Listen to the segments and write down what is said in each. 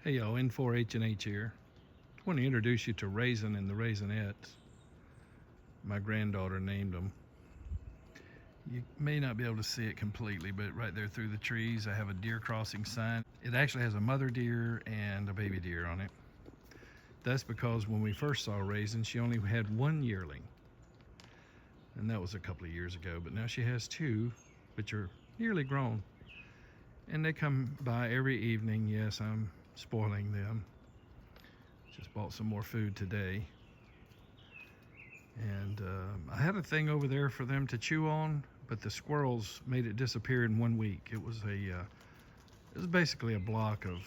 Hey y'all, N4H&H here. I want to introduce you to Raisin and the Raisinets. My granddaughter named them. You may not be able to see it completely, but right there through the trees I have a deer crossing sign. It actually has a mother deer and a baby deer on it. That's because when we first saw Raisin, she only had one yearling. And that was a couple of years ago, but now she has two, which are nearly grown. And they come by every evening. Yes, I'm spoiling them. Just bought some more food today. And I had a thing over there for them to chew on, but the squirrels made it disappear in 1 week. It was basically a block of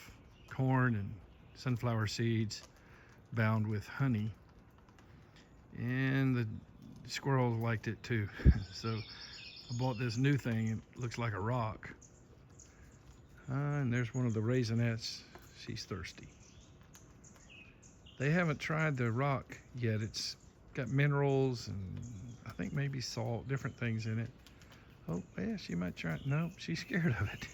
corn and sunflower seeds bound with honey. And the squirrels liked it too. So I bought this new thing. It looks like a rock. And there's one of the Raisinets. She's thirsty. They haven't tried the rock yet. It's got minerals and I think maybe salt, different things in it. Oh, yeah, she might try it. No, she's scared of it.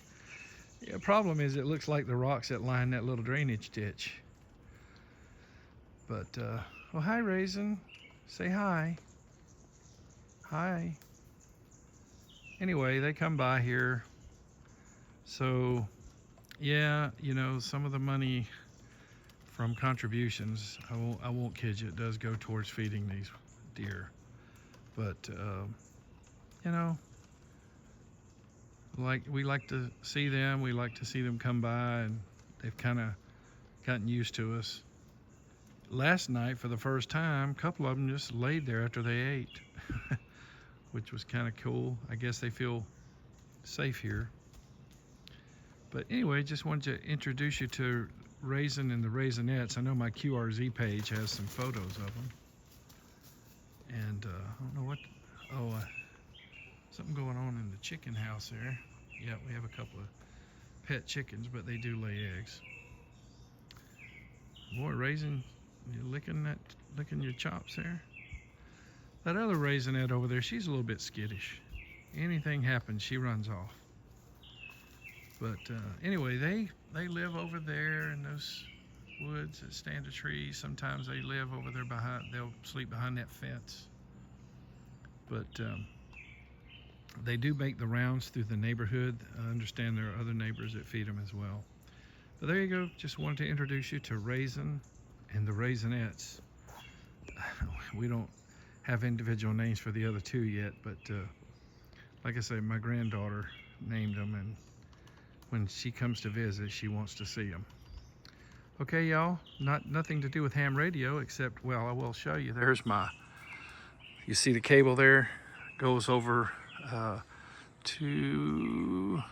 Yeah, problem is it looks like the rocks that line that little drainage ditch. But, oh, hi, Raisin. Say hi. Hi. Anyway, they come by here. So, yeah, you know, some of the money from contributions, I won't kid you, it does go towards feeding these deer. But, you know, we like to see them. We like to see them come by, and they've kind of gotten used to us. Last night, for the first time, a couple of them just laid there after they ate, which was kind of cool. I guess they feel safe here. But anyway, just wanted to introduce you to Raisin and the Raisinets. I know my QRZ page has some photos of them. And I don't know what, something going on in the chicken house there. Yeah, we have a couple of pet chickens, but they do lay eggs. Boy, Raisin, you're licking your chops there. That other Raisinette over there, she's a little bit skittish. Anything happens, she runs off. But anyway, they live over there in those woods that stand a tree. Sometimes they live over there they'll sleep behind that fence. But they do make the rounds through the neighborhood. I understand there are other neighbors that feed them as well. But there you go. Just wanted to introduce you to Raisin and the Raisinets. We don't have individual names for the other two yet, but like I say, my granddaughter named them, and when she comes to visit, she wants to see them. Okay, y'all, nothing to do with ham radio, except, well, I will show you. There's you see the cable there? Goes over to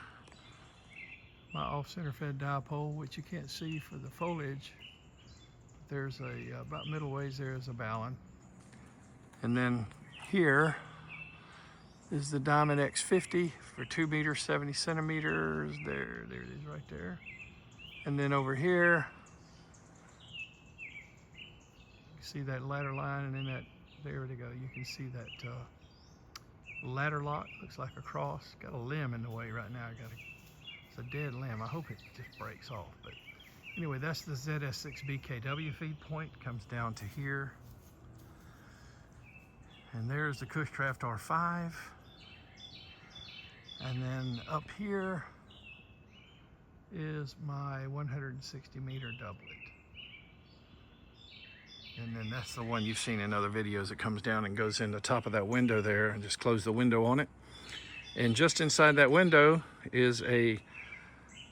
my off-center fed dipole, which you can't see for the foliage. There's about middle ways there is a balun. And then here is the Diamond X50 for 2 meters, 70 centimeters. There it is right there. And then over here, you see that ladder line, and then there we go. You can see that ladder lock, looks like a cross. Got a limb in the way right now. It's a dead limb. I hope it just breaks off. But anyway, that's the ZS6 BKW feed point. Comes down to here. And there's the Cushcraft R5. And then up here is my 160 meter doublet. And then that's the one you've seen in other videos. It comes down and goes in the top of that window there, and just close the window on it. And just inside that window is a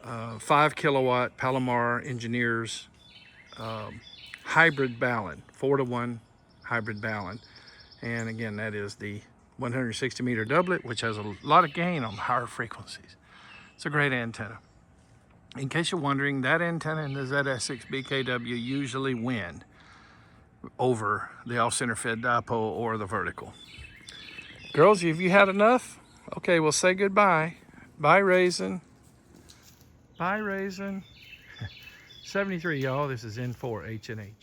5 kilowatt Palomar Engineers hybrid balun, 4-to-1 hybrid balun. And again, that is the 160 meter doublet, which has a lot of gain on higher frequencies. It's a great antenna. In case you're wondering, that antenna and the ZS6 BKW usually win over the off-center fed dipole or the vertical. Girls, have you had enough? Okay, well, say goodbye. Bye, Raisin. Bye, Raisin. 73, y'all. This is N4H&H.